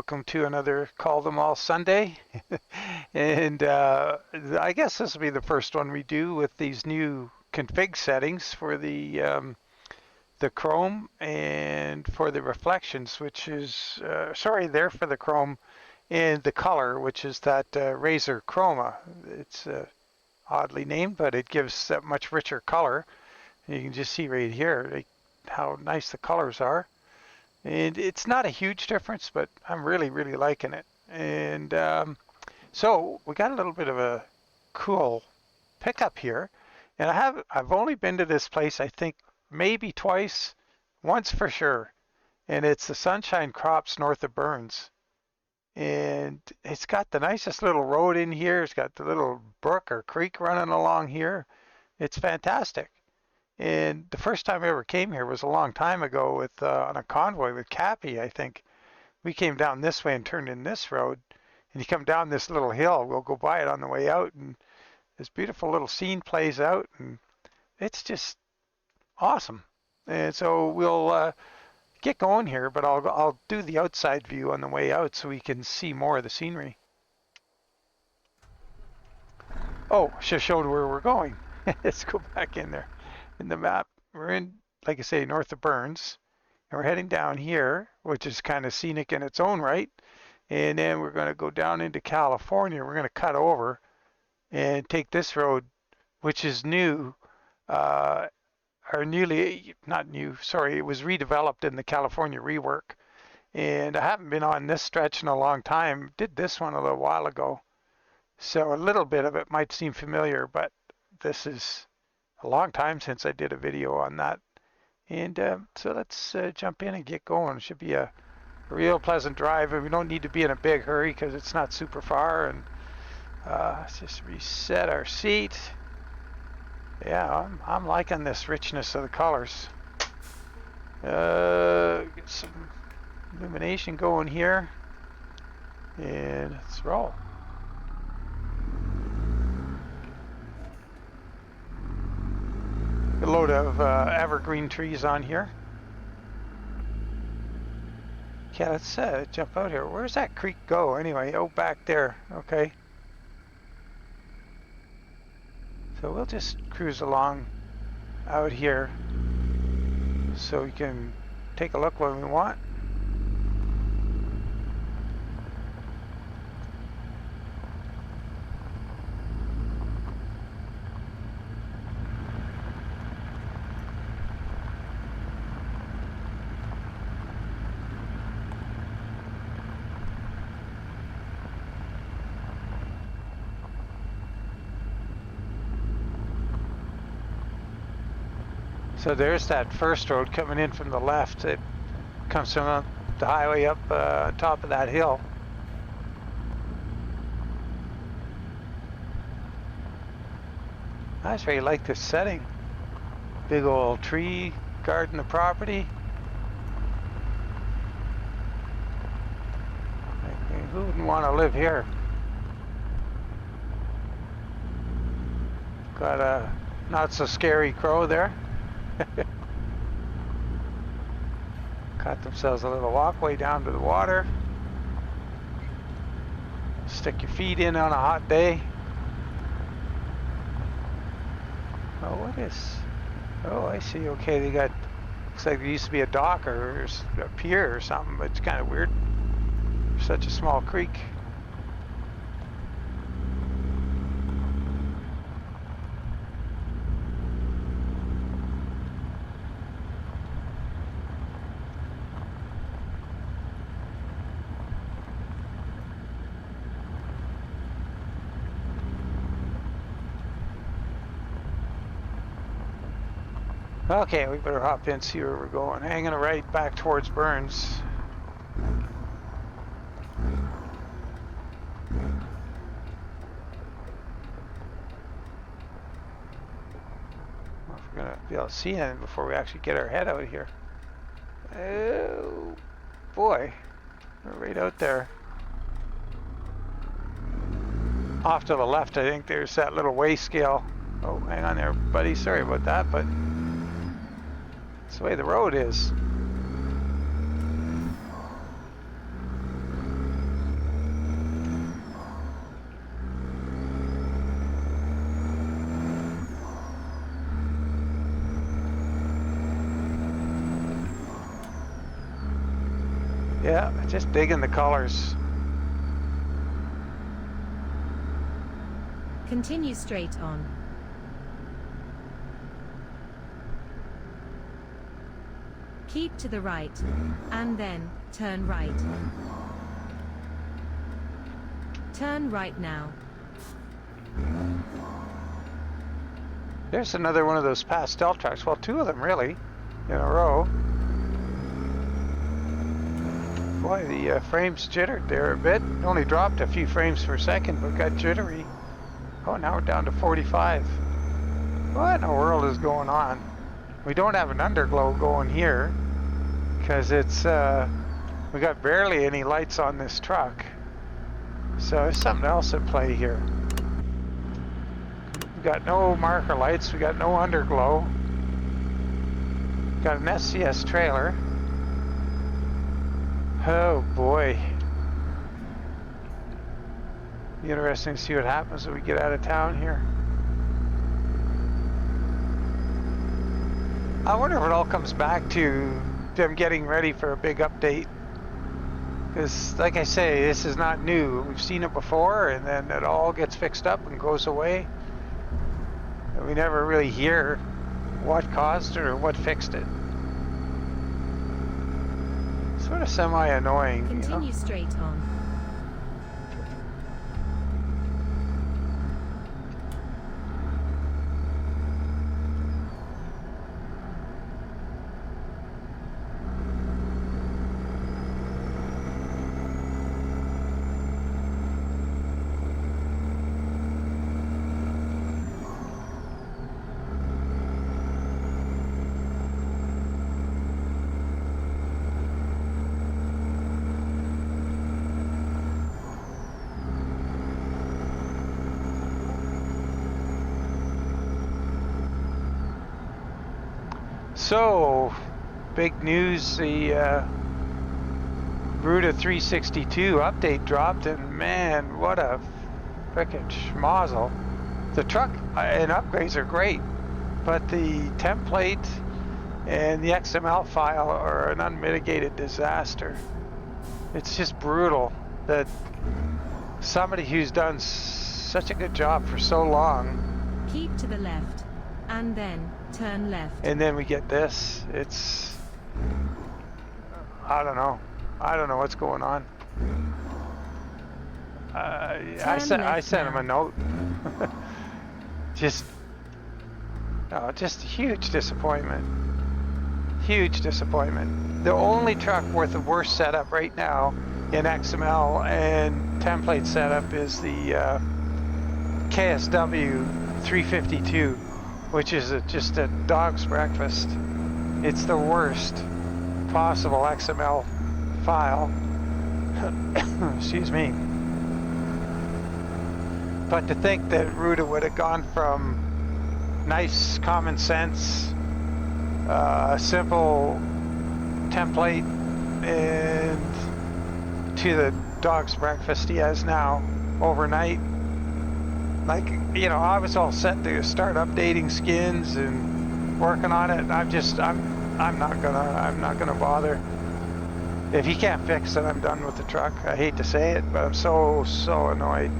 welcome to another Call Them All Sunday. And I guess this will be the first one we do with these new config settings for the chrome and for the reflections, which is, there for the chrome and the color, which is that Razor Chroma. It's oddly named, but it gives that much richer color. And you can just see right here how nice the colors are. And it's not a huge difference, but I'm really liking it. And so we got a little bit of a cool pickup here. And I've only been to this place, I think, maybe twice, once for sure. And it's the Sunshine Crops north of Burns. And it's got the nicest little road in here. It's got the little brook or creek running along here. It's fantastic. And the first time I ever came here was a long time ago with on a convoy with KaD, I think. We came down this way and turned in this road. And you come down this little hill. We'll go by it on the way out. And this beautiful little scene plays out. And it's just awesome. And so we'll get going here. But I'll do the outside view on the way out so we can see more of the scenery. Oh, should have showed where we're going. Let's go back in there. In the map, we're in, like I say, north of Burns, and we're heading down here, which is kind of scenic in its own right. And then we're going to go down into California. We're going to cut over and take this road, which is new, or newly, not new, sorry, it was redeveloped in the California rework. And I haven't been on this stretch in a long time. Did this one a little while ago. So a little bit of it might seem familiar, but this is a long time since I did a video on that. And so let's jump in and get going. It should be a real pleasant drive, and we don't need to be in a big hurry because it's not super far. And let's just reset our seat. Yeah, I'm liking this richness of the colors. Get some illumination going here, and let's roll. A load of evergreen trees on here. Yeah, let's jump out here. Where's that creek go anyway? Oh, back there. Okay. So we'll just cruise along out here so we can take a look when we want. So there's that first road coming in from the left. It comes from the highway up on top of that hill. I just really like this setting. Big old tree guarding the property. I mean, who wouldn't want to live here? Got a not so scary crow there. Got themselves a little walkway down to the water. Stick your feet in on a hot day. Oh, what is? Oh, I see. Okay, they got. Looks like there used to be a dock or a pier or something, but it's kind of weird. Such a small creek. Okay, we better hop in, see where we're going. Hanging a right back towards Burns. Well, if we're gonna be able to see anything before we actually get our head out here. Oh boy, we're right out there. Off to the left, I think there's that little weigh scale. Oh, hang on there, buddy. Sorry about that, but that's the way the road is. Yeah, just digging the colors. Continue straight on. Keep to the right, and then turn right. Turn right now. There's another one of those pastel trucks. Well, two of them really, in a row. Boy, the frames jittered there a bit. Only dropped a few frames per second, but got jittery. Oh, now we're down to 45. What in the world is going on? We don't have an underglow going here because it's we got barely any lights on this truck. So there's something else at play here. We got no marker lights. We got no underglow. Got an SCS trailer. Oh boy. Be interesting to see what happens when we get out of town here. I wonder if it all comes back to them getting ready for a big update. Because, like I say, this is not new. We've seen it before, and then it all gets fixed up and goes away. And we never really hear what caused it or what fixed it. Sort of semi-annoying. Continue, you know? Straight on. So, big news, the Ruta 362 update dropped, and man, what a frickin' schmozzle. The truck and upgrades are great, but the template and the XML file are an unmitigated disaster. It's just brutal that somebody who's done such a good job for so long. Keep to the left, and then turn left. And then we get this. It's, I don't know. I don't know what's going on. I sent him a note. just a huge disappointment. Huge disappointment. The only truck with the worst setup right now in XML and template setup is the KSW 352, which is just a dog's breakfast. It's the worst possible XML file. Excuse me. But to think that Ruta would have gone from nice common sense, simple template, and to the dog's breakfast he has now overnight. Like, you know, I was all set to start updating skins and working on it. I'm not gonna bother. If he can't fix it, I'm done with the truck. I hate to say it, but I'm so annoyed.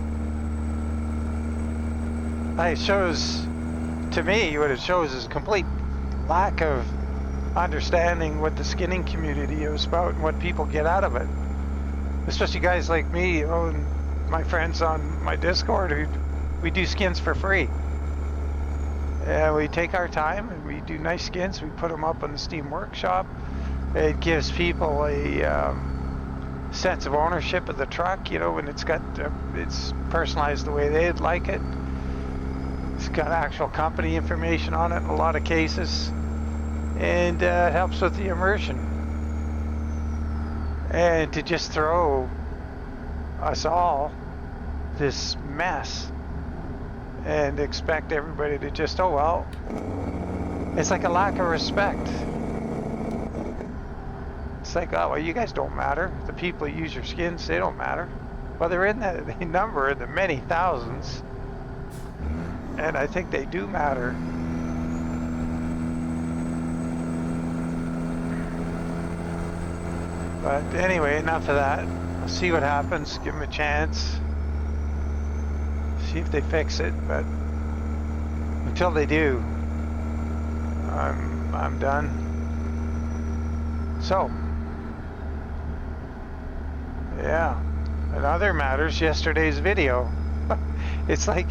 It shows, to me, what it shows is a complete lack of understanding what the skinning community is about and what people get out of it. Especially guys like me, you know, and my friends on my Discord who we do skins for free. And we take our time and we do nice skins. We put them up on the Steam Workshop. It gives people a sense of ownership of the truck, you know, when it's got it's personalized the way they'd like it. It's got actual company information on it in a lot of cases, and it helps with the immersion. And to just throw us all this mess and expect everybody to just, oh well, it's like a lack of respect. It's like, oh well, you guys don't matter. The people who use your skins, they don't matter. Well, they're in the number in the many thousands, and I think they do matter. But anyway, enough of that. I'll see what happens, give them a chance. See if they fix it, but until they do, I'm done. So, yeah. In other matters, yesterday's video. It's like,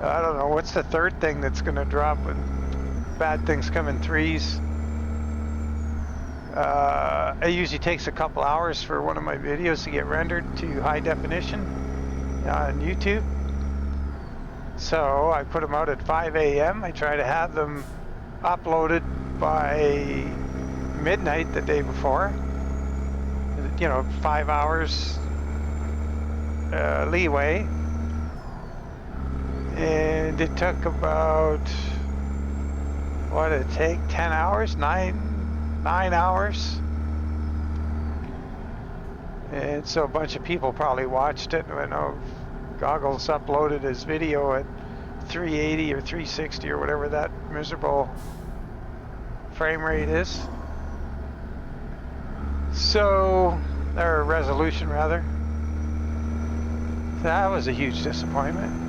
I don't know, what's the third thing that's gonna drop when bad things come in threes? It usually takes a couple hours for one of my videos to get rendered to high definition on YouTube. So I put them out at 5 a.m. I try to have them uploaded by midnight the day before. You know, 5 hours leeway. And it took about, what did it take? 10 hours? 9 hours? And so a bunch of people probably watched it. I know Goggles uploaded his video at 380 or 360 or whatever that miserable frame rate is. So, or resolution rather. That was a huge disappointment.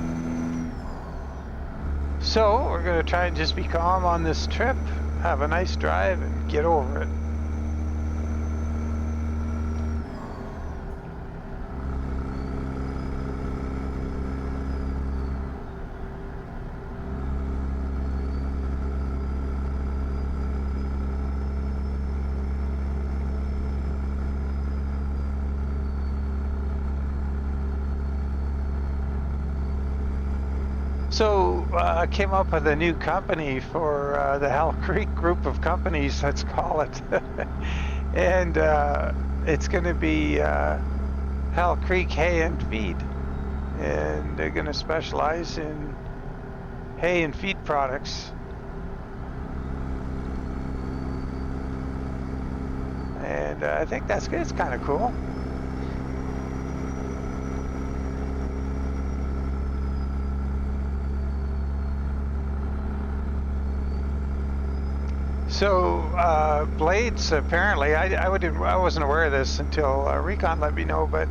So we're going to try and just be calm on this trip, have a nice drive, and get over it. So I came up with a new company for the Hell Creek group of companies, let's call it. And it's going to be Hell Creek Hay and Feed. And they're going to specialize in hay and feed products. And I think that's good. It's kind of cool. So blades, apparently, I wasn't aware of this until Recon let me know, but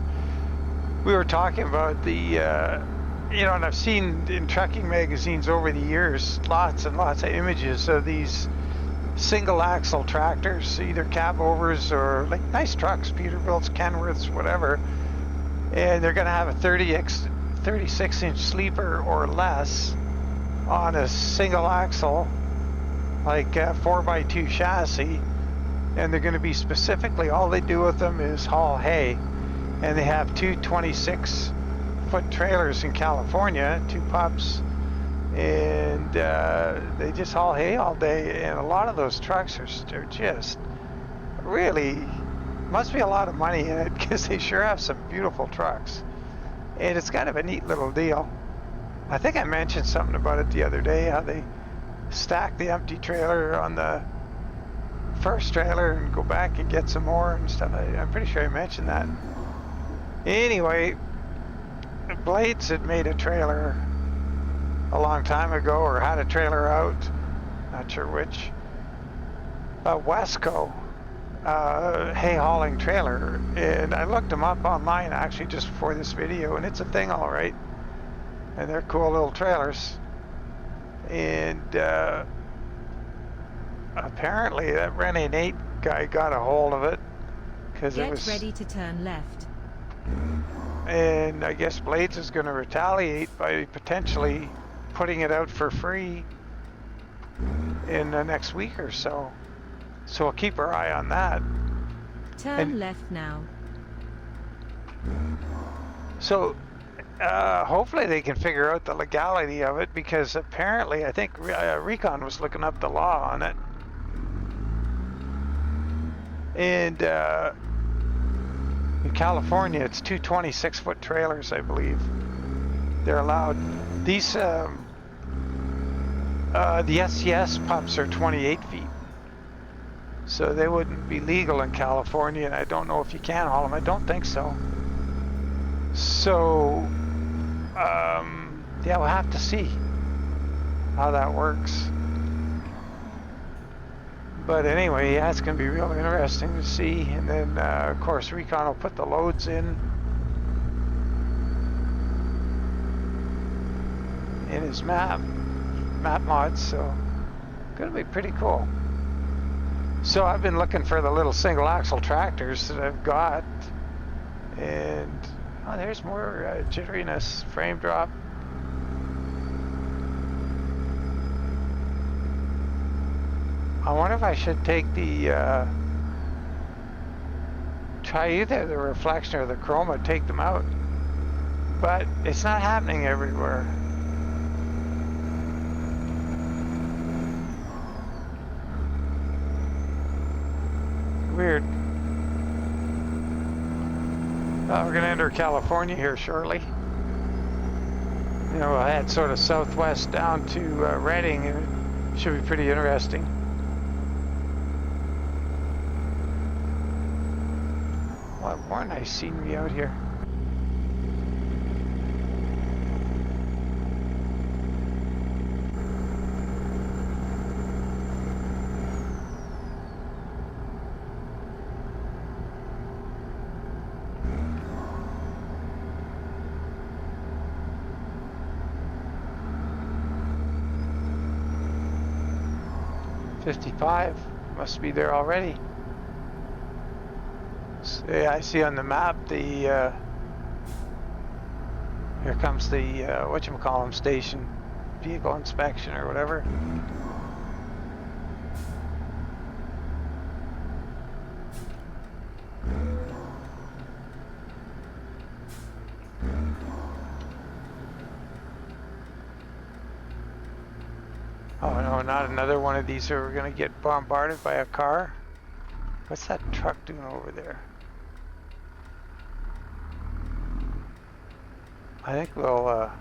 we were talking about the, you know, and I've seen in trucking magazines over the years, lots and lots of images of these single axle tractors, either cab overs or like nice trucks, Peterbilts, Kenworths, whatever, and they're going to have a 36-inch sleeper or less on a single axle, like 4x2 chassis, and they're going to be specifically, all they do with them is haul hay, and they have two 26-foot trailers in California, two pups, and they just haul hay all day. And a lot of those trucks are just really, must be a lot of money in it, because they sure have some beautiful trucks, and it's kind of a neat little deal. I think I mentioned something about it the other day, how they stack the empty trailer on the first trailer and go back and get some more and stuff. I'm pretty sure I mentioned that. Anyway, Blades had made a trailer a long time ago, or had a trailer out, not sure which, a Wesco hay hauling trailer, and I looked them up online actually just before this video, and it's a thing all right, and they're cool little trailers. And apparently that Rennie Nate guy got a hold of it, because it was ready to turn left. And I guess Blades is going to retaliate by potentially putting it out for free in the next week or so. So we'll keep our eye on that. Turn left now. So hopefully they can figure out the legality of it, because apparently, I think Recon was looking up the law on it, and in California it's two 26-foot trailers, I believe, they're allowed. These the SCS pups are 28 feet, so they wouldn't be legal in California, and I don't know if you can haul them. I don't think so. So yeah, we'll have to see how that works. But anyway, yeah, it's going to be real interesting to see. And then, of course, Recon will put the loads in his map mods, so going to be pretty cool. So I've been looking for the little single axle tractors that I've got, and oh, there's more jitteriness, frame drop. I wonder if I should take the try either the reflection or the chroma, take them out, but it's not happening everywhere. Weird. We're going to enter California here shortly. You know, I had sort of southwest down to Redding, and it should be pretty interesting. What more nice scenery out here. $55 must be there already. So, yeah, I see on the map the here comes the whatchamacallem station, vehicle inspection or whatever. Oh no, not another one of these are gonna get bombarded by a car. What's that truck doing over there? I think we'll, well,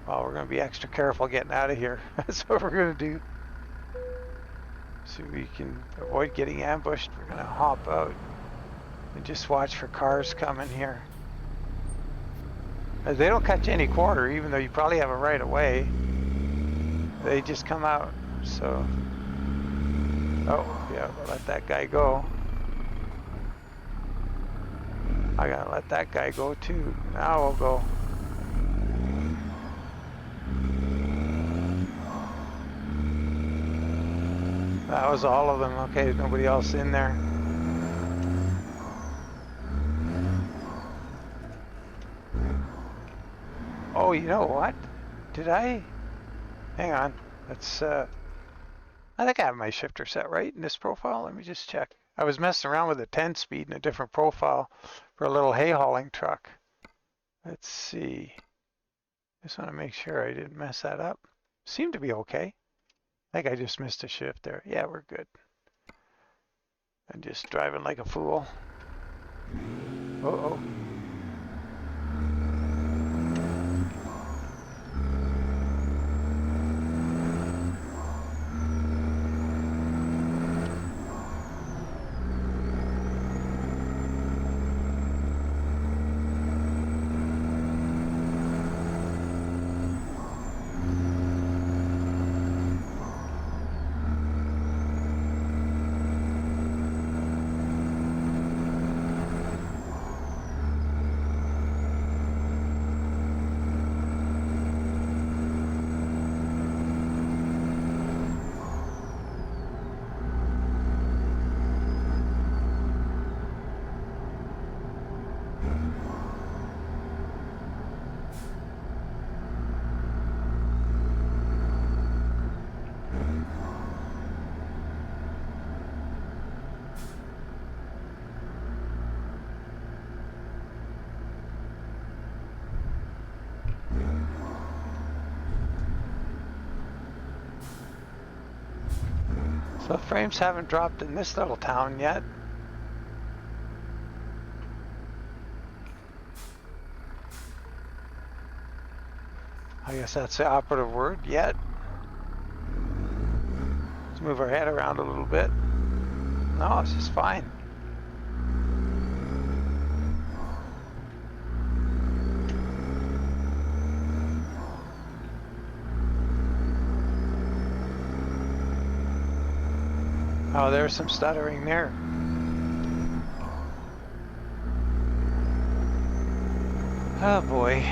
we're gonna be extra careful getting out of here. That's what we're gonna do. So we can avoid getting ambushed. We're gonna hop out and just watch for cars coming here. They don't cut you any quarter, even though you probably have a right of way. They just come out, so. Oh, yeah, we'll let that guy go. I gotta let that guy go too. Now we'll go. That was all of them. Okay, nobody else in there. Oh, you know what? Did I? Hang on. Let's, I think I have my shifter set right in this profile. Let me just check. I was messing around with a 10 speed in a different profile for a little hay hauling truck. Let's see. Just want to make sure I didn't mess that up. Seemed to be okay. I think I just missed a shift there. Yeah, we're good. I'm just driving like a fool. Uh-oh. So frames haven't dropped in this little town yet. I guess that's the operative word, yet. Let's move our head around a little bit. No, it's just fine. Oh, there's some stuttering there. Oh boy.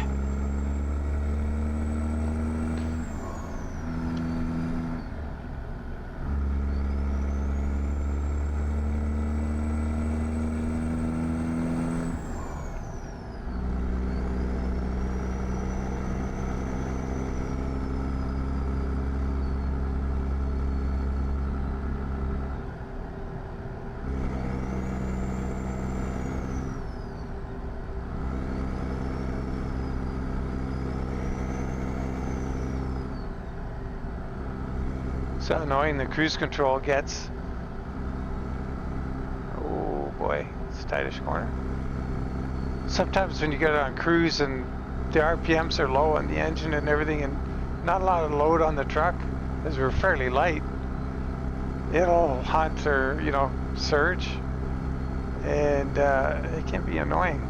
So annoying the cruise control gets. Oh boy, it's a tightish corner. Sometimes when you get on cruise and the RPMs are low on the engine and everything and not a lot of load on the truck, as we're fairly light, it'll hunt or, you know, surge, and it can be annoying.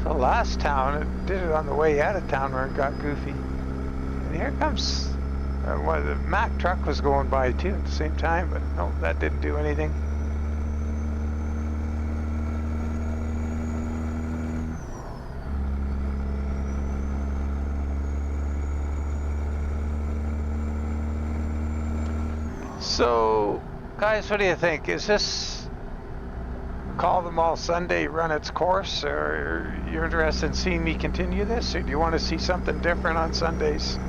So last town, it did it on the way out of town where it got goofy. And here comes, well, the Mack truck was going by too at the same time, but no, that didn't do anything. So, guys, what do you think? Is this Call Them All Sunday run its course, or you're interested in seeing me continue this, or do you want to see something different on Sundays?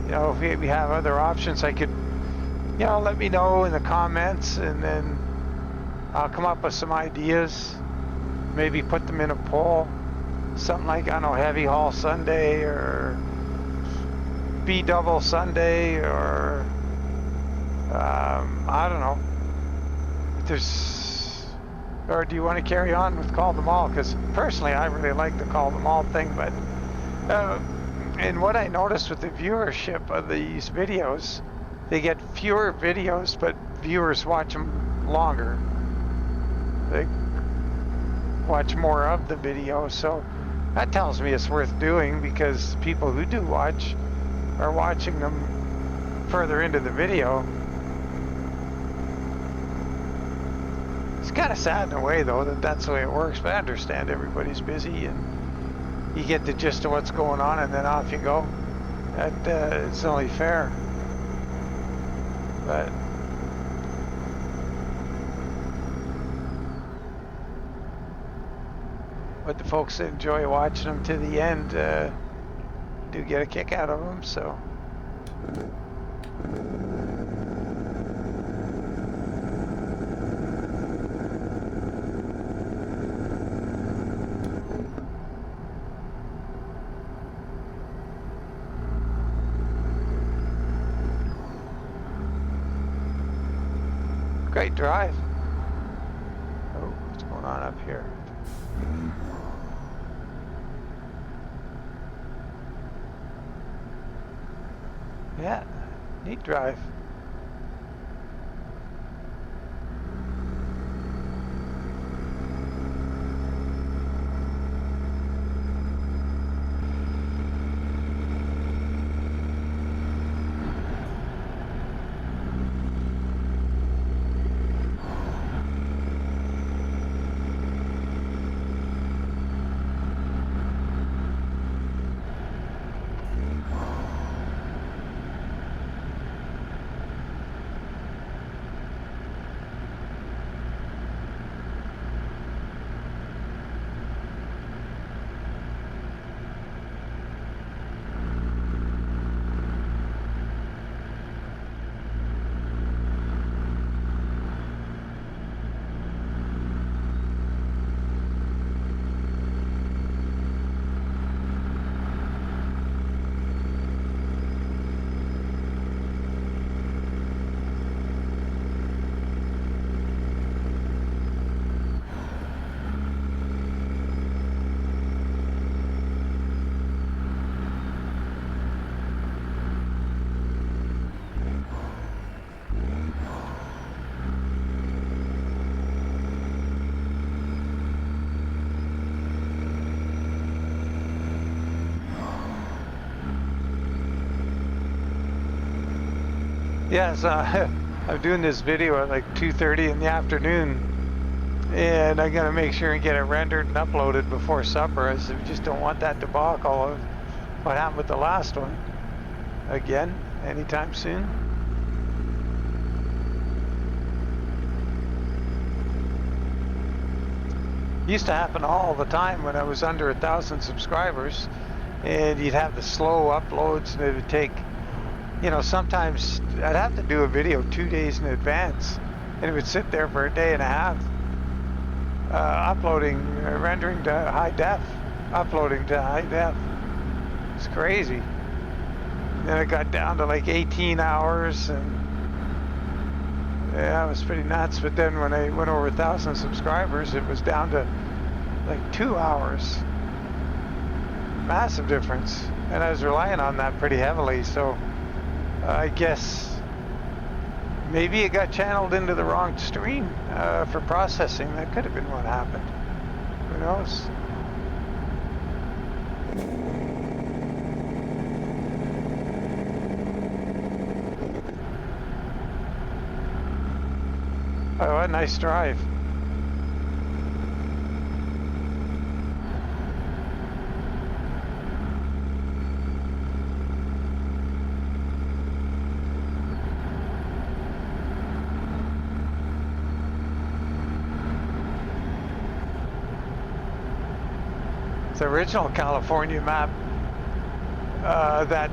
You know, if we have other options, I could, you know, let me know in the comments, and then I'll come up with some ideas. Maybe put them in a poll. Something like, I don't know, Heavy Haul Sunday, or B Double Sunday, or I don't know. If there's, or do you want to carry on with Call Them All? Because personally, I really like the Call Them All thing, but and what I noticed with the viewership of these videos, they get fewer videos, but viewers watch them longer. They watch more of the video, so that tells me it's worth doing, because people who do watch are watching them further into the video. It's kind of sad in a way, though, that that's the way it works, but I understand everybody's busy and you get the gist of what's going on and then off you go. That it's only fair. But the folks that enjoy watching them to the end do get a kick out of them, so. Great drive. Oh, what's going on up here? Yeah, neat drive. Yes, I'm doing this video at like 2:30 in the afternoon, and I'm gonna make sure and get it rendered and uploaded before supper, as we just don't want that debacle of what happened with the last one again anytime soon. It used to happen all the time when I was under 1,000 subscribers, and you'd have the slow uploads, and it would take, you know, sometimes I'd have to do a video 2 days in advance, and it would sit there for a day and a half, rendering to high def, uploading to high def. It's crazy. Then it got down to like 18 hours, and yeah, it was pretty nuts. But then when I went over 1,000 subscribers, it was down to like 2 hours. Massive difference. And I was relying on that pretty heavily, so I guess maybe it got channeled into the wrong stream for processing. That could have been what happened. Who knows? Oh, what a nice drive. The original California map, that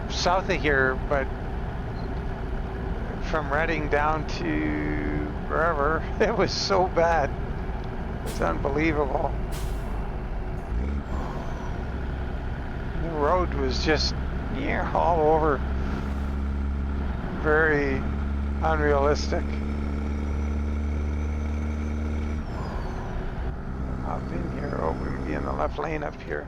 south of here, but from Redding down to wherever, it was so bad. It's unbelievable. The road was just all over. Very unrealistic. Hop in here. Oh, we're gonna be in the left lane up here.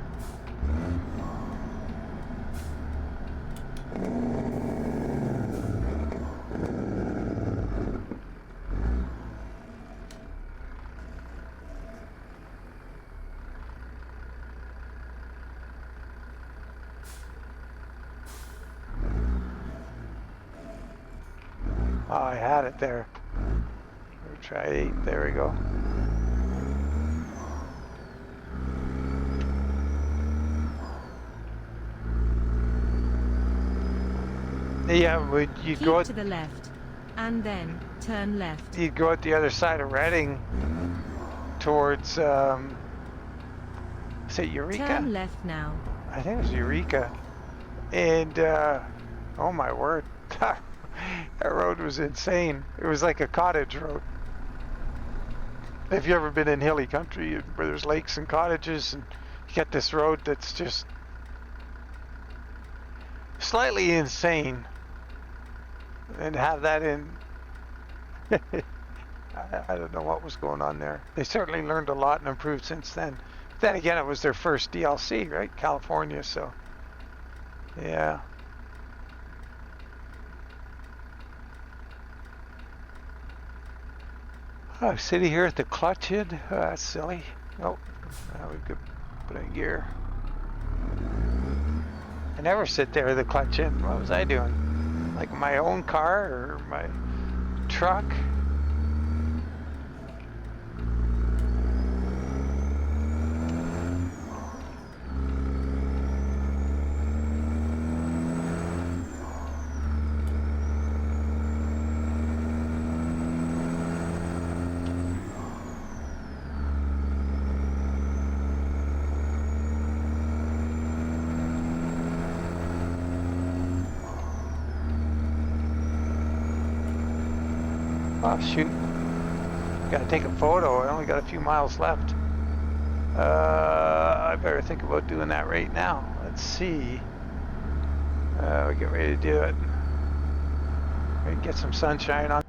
Oh, I had it there. We'll try 8. There we go. Yeah, you'd go to the left, and then turn left. You'd go at the other side of Redding towards, is it Eureka? Turn left now. I think it was Eureka. And, oh my word, that road was insane. It was like a cottage road. If you've ever been in hilly country where there's lakes and cottages, and you get this road that's just slightly insane, and have that in I don't know what was going on there. They certainly learned a lot and improved since then. Then again, it was their first DLC, right? California, so yeah. Oh, sitting here at the clutch in. That's silly. Oh, now we could put in gear. I never sit there with the clutch in. What was I doing? Like my own car or my truck? Oh shoot, gotta take a photo. I only got a few miles left. I better think about doing that right now. Let's see. We get ready to do it. We can get some sunshine on.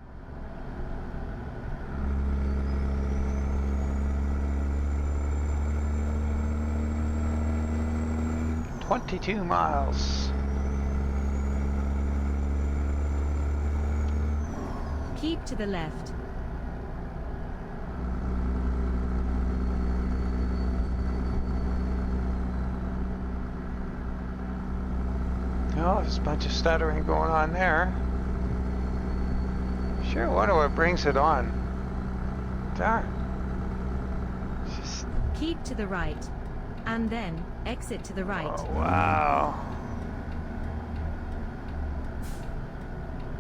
22 miles. Keep to the left. Oh, there's a bunch of stuttering going on there. Sure wonder what brings it on. Darn. Just, Keep to the right, and then exit to the right. oh, wow.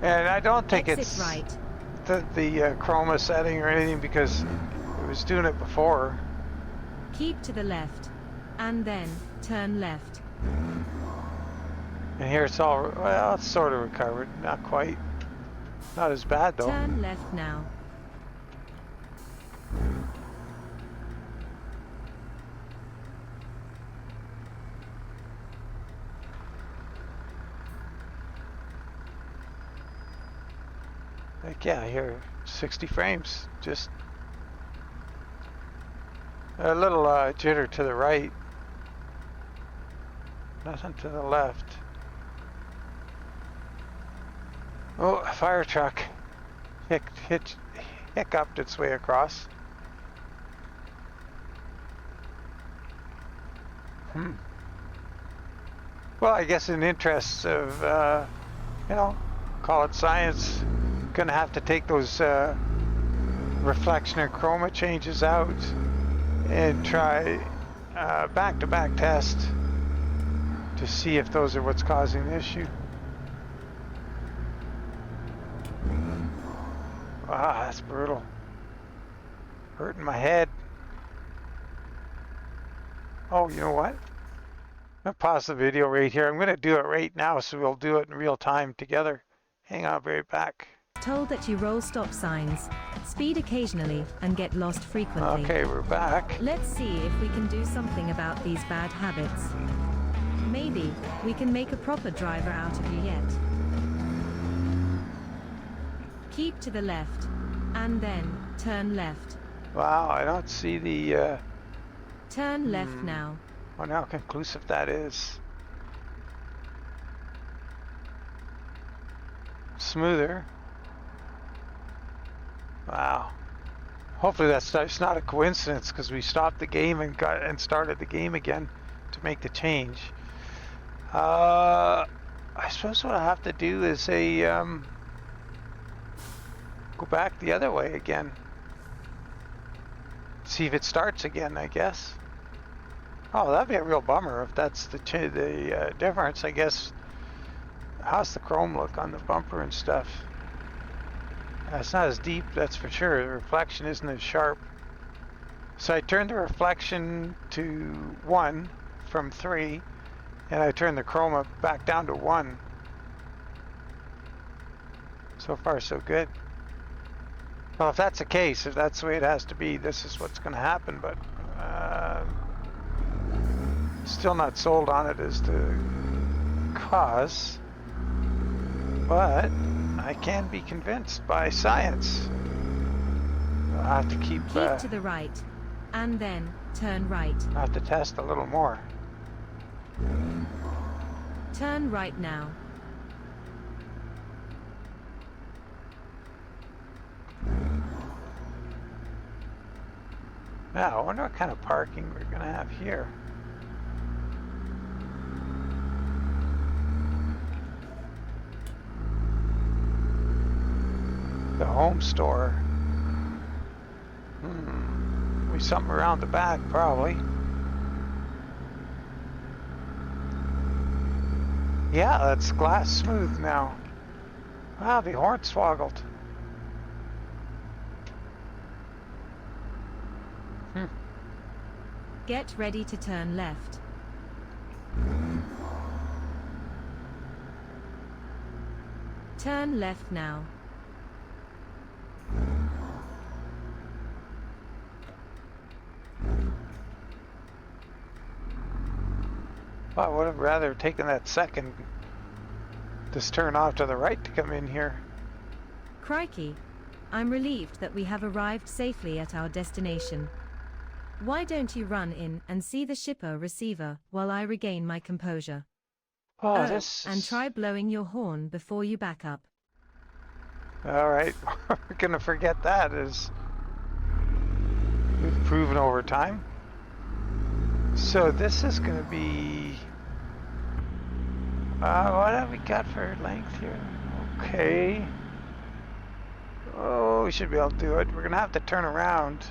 And I don't think Exit it's right. the chroma setting or anything, because it was doing it before. Keep to the left, and then turn left. And here it's all, well, it's sort of recovered. Not quite. Not as bad though. Turn left now. Like, yeah, here, 60 frames. Just a little jitter to the right. Nothing to the left. Oh, a fire truck hiccuped its way across. Well, I guess in the interests of, you know, call it science, gonna have to take those reflection and chroma changes out and try back-to-back test to see if those are what's causing the issue. Ah, that's brutal. Hurting my head. Oh, you know what? I'm gonna pause the video right here. I'm gonna do it right now, so we'll do it in real time together. Hang on, I'll be right back. Told that you roll stop signs, speed occasionally, and get lost frequently. Okay, we're back. Let's see if we can do something about these bad habits. Maybe we can make a proper driver out of you yet. Keep to the left, and then turn left. Wow, I don't see the, Turn left now. I wonder how conclusive that is. Smoother. Wow. Hopefully that's not a coincidence, because we stopped the game and started the game again to make the change. I suppose what I have to do is go back the other way again. See if it starts again, I guess. Oh, that'd be a real bummer if that's the difference, I guess. How's the chrome look on the bumper and stuff? It's not as deep, that's for sure. The reflection isn't as sharp. So I turned the reflection to 1 from 3, and I turned the chroma back down to 1. So far, so good. Well, if that's the case, if that's the way it has to be, this is what's going to happen, but still not sold on it as the cause. But I can be convinced by science. I'll have to keep to the right, and then turn right. I'll have to test a little more. Turn right now. Now, I wonder what kind of parking we're going to have here. The home store. Be something around the back, probably. Yeah, that's glass smooth now. Wow, the hornswoggled. Get ready to turn left. Turn left now. I would have rather taken that second, this turn off to the right to come in here. Crikey, I'm relieved that we have arrived safely at our destination. Why don't you run in and see the shipper receiver while I regain my composure? Oh, and try blowing your horn before you back up. All right, we're gonna forget that, as we've proven over time. So this is gonna be, what have we got for length here? Okay. Oh, we should be able to do it. We're gonna have to turn around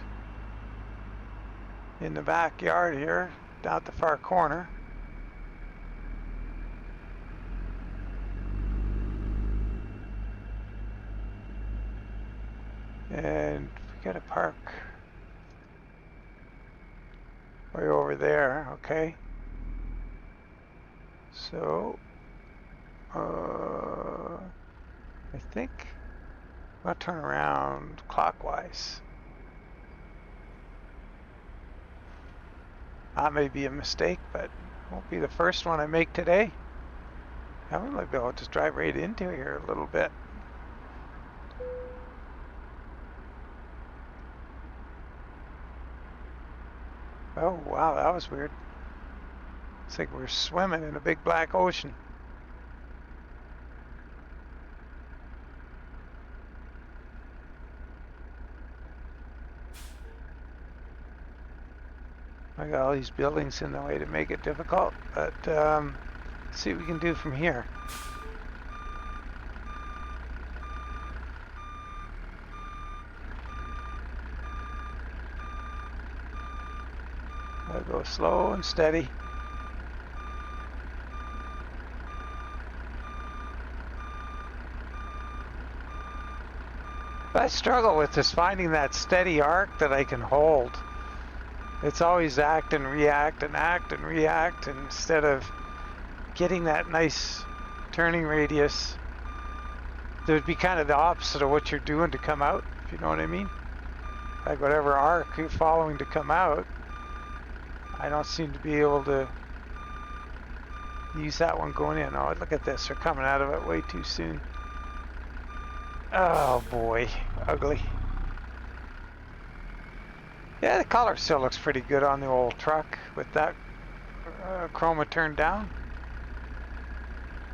in the backyard here, down at the far corner. And we gotta park way over there, okay? So, I think I'll turn around clockwise. That may be a mistake, but it won't be the first one I make today. I might be able to just drive right into here a little bit. Oh, wow, that was weird. It's like we're swimming in a big black ocean. I got all these buildings in the way to make it difficult, but let's see what we can do from here. I'll go slow and steady. What I struggle with is finding that steady arc that I can hold. It's always act and react and act and react, and instead of getting that nice turning radius, it would be kind of the opposite of what you're doing to come out, if you know what I mean. Like whatever arc you're following to come out, I don't seem to be able to use that one going in. Oh, look at this, they're coming out of it way too soon. Oh boy, ugly. Yeah, the color still looks pretty good on the old truck with that chroma turned down.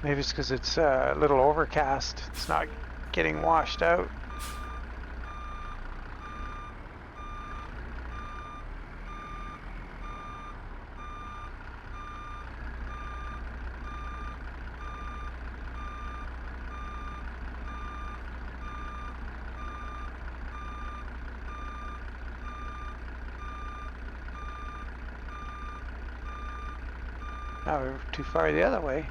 Maybe it's because it's a little overcast. It's not getting washed out. Now we're too far the other way.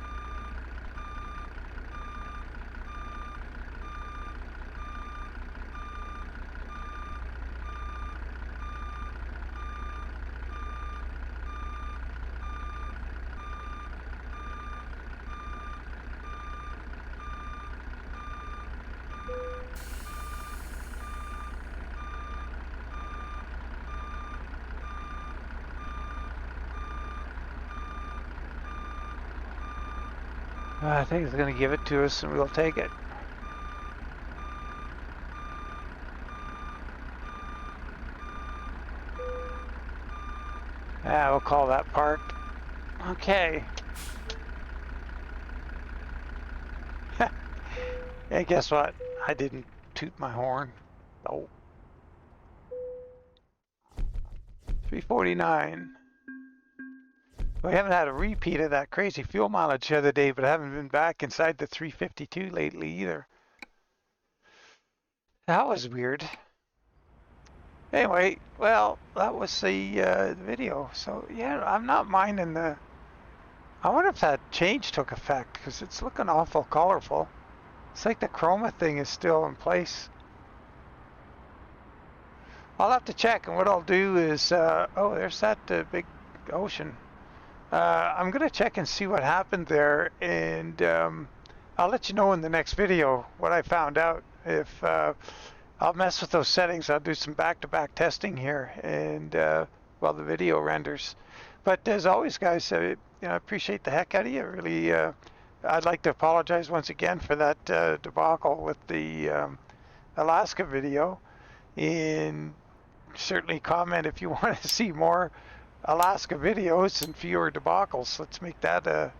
I think it's going to give it to us and we'll take it. Yeah, we'll call that parked. Okay. Hey, guess what? I didn't toot my horn. Oh. 349. We haven't had a repeat of that crazy fuel mileage the other day, but I haven't been back inside the 352 lately either. That was weird. Anyway, well, that was the video. So yeah, I'm not minding the. I wonder if that change took effect because it's looking awful colorful. It's like the chroma thing is still in place. I'll have to check, and what I'll do is, oh, there's that big ocean. I'm gonna check and see what happened there, and I'll let you know in the next video what I found out. If I'll mess with those settings, I'll do some back-to-back testing here, and while the video renders. But as always, guys, I appreciate the heck out of you. Really, I'd like to apologize once again for that debacle with the Alaska video, and certainly comment if you want to see more Alaska videos and fewer debacles. Let's make that a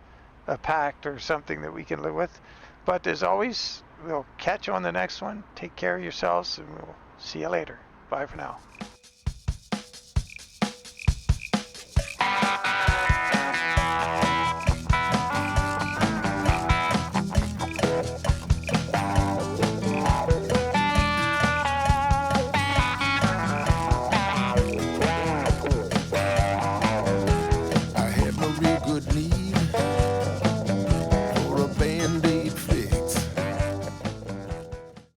pact or something that we can live with. But as always, we'll catch you on the next one. Take care of yourselves, and we'll see you later. Bye for now.